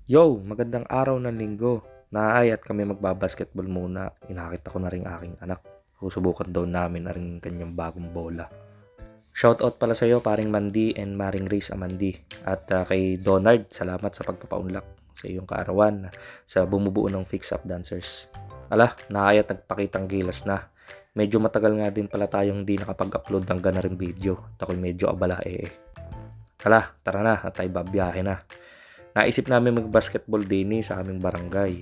Yo, magandang araw ng linggo. Naay at kami magbabasketball muna. Inakita ko na rin aking anak. Susubukan daw namin na rin kanyang bagong bola. Shoutout pala sa iyo paring Mandy and Maring Race Amandi. At kay Donard, salamat sa pagpapaunlak sa iyong kaarawan sa bumubuo ng Fix Up Dancers. Ala, naay at nagpakitang gilas na. Medyo matagal nga din pala tayong hindi nakapag-upload ng ganaring video. At ako'y medyo abala Ala, tara na at tayo babiyahe na. Naisip namin mag-basketball din sa aming barangay.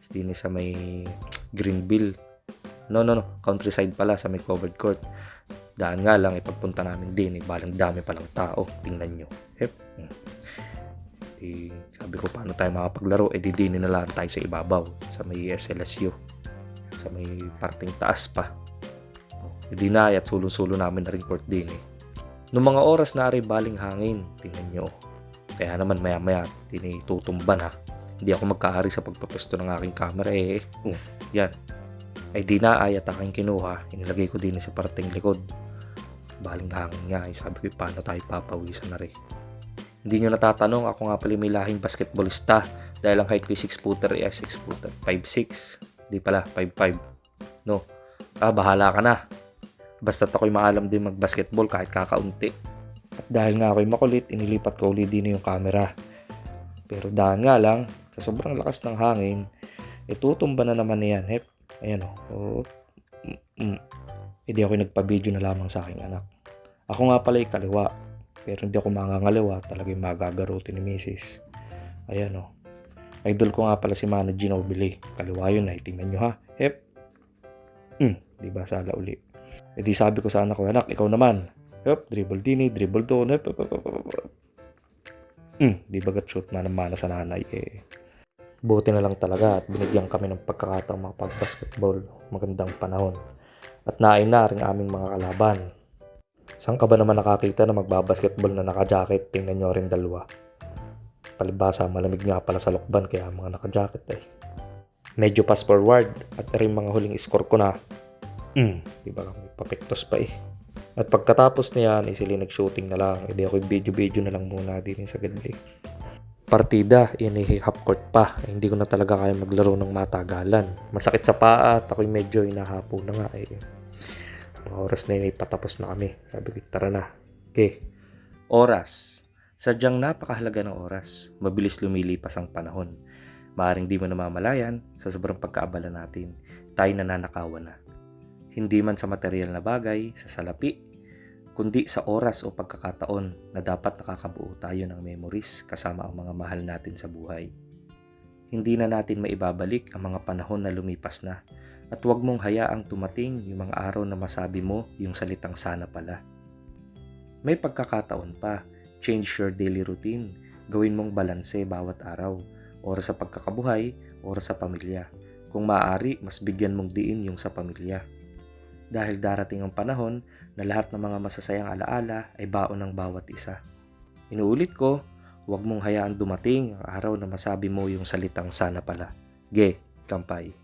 Din sa may Greenville. No. Countryside pala sa may covered court. Daan nga lang ipagpunta namin din. Balang dami palang tao. Tingnan nyo. Sabi ko paano tayo makapaglaro. Di din na lang tayo sa ibabaw. Sa may SLSU. Sa may parting taas pa. Di na at sulo-sulo namin na rin court din Noong mga oras na rin baling hangin. Tingnan nyo. Kaya naman maya-maya, tutumban ha. Hindi ako magkaari sa pagpapesto ng aking camera yan. Ay di na ay at aking kinuha. Inilagay ko din sa parting likod. Baling hangin nga sabi ko paano tayo papawisan na rin. Hindi nyo natatanong, ako nga pala may lahing basketballista. Dahil ang height ko 6-footer, 6-footer. 5'6". Di pala, 5'5". No. Bahala ka na. Basta't ako'y maalam din mag-basketball kahit kakaunti. At dahil nga ako'y makulit, inilipat ko ulit din yung camera. Pero dahil nga lang, sa sobrang lakas ng hangin, tutumba na naman yan. Ayan Hindi ako nagpa-video na lamang sa aking anak. Ako nga pala kaliwa, pero hindi ako mangangaliwa, talagang magagaruti ni Mrs. Ayan Idol ko nga pala si Mano Ginobili. Kaliwa yun tingnan nyo ha. Diba sala uli. Di sabi ko sa anak ko, anak, ikaw naman. Dribble din dribble doon. Di bagat shoot mana sa nanay Buti na lang talaga at binigyan kami ng pagkakataong makapag-basketball. Magandang panahon. At nain na rin aming mga kalaban. Saan ka ba naman nakakita na magbabasketball na naka-jacket? Tingnan nyo rin dalawa. Palibasa, malamig nga pala sa lokban kaya mga naka-jacket Medyo pass forward at rin mga huling score ko na. Di ba kami papektos pa At pagkatapos niyan, sila nag-shooting na lang. Hindi ako video na lang muna din sa gadli. Partida, half court pa. Hindi ko na talaga kaya maglaro ng matagalan. Masakit sa paa at ako'y medyo inahapo na nga Mga oras na yun, patapos na kami. Sabi ko, tara na. Okay. Oras. Sadyang napakahalaga ng oras. Mabilis lumilipas ang panahon. Maaaring di mo namamalayan sa sobrang pagkaabala natin. Tayo nananakawan na. Hindi man sa material na bagay, sa salapi, kundi sa oras o pagkakataon na dapat nakakabuo tayo ng memories kasama ang mga mahal natin sa buhay. Hindi na natin maibabalik ang mga panahon na lumipas na at huwag mong hayaang tumating yung mga araw na masabi mo yung salitang sana pala. May pagkakataon pa, change your daily routine, gawin mong balanse bawat araw, oras sa pagkakabuhay, oras sa pamilya. Kung maaari, mas bigyan mong diin yung sa pamilya. Dahil darating ang panahon na lahat ng mga masasayang alaala ay baon ng bawat isa. Inuulit ko, huwag mong hayaan dumating ang araw na masabi mo yung salitang sana pala. Kampay.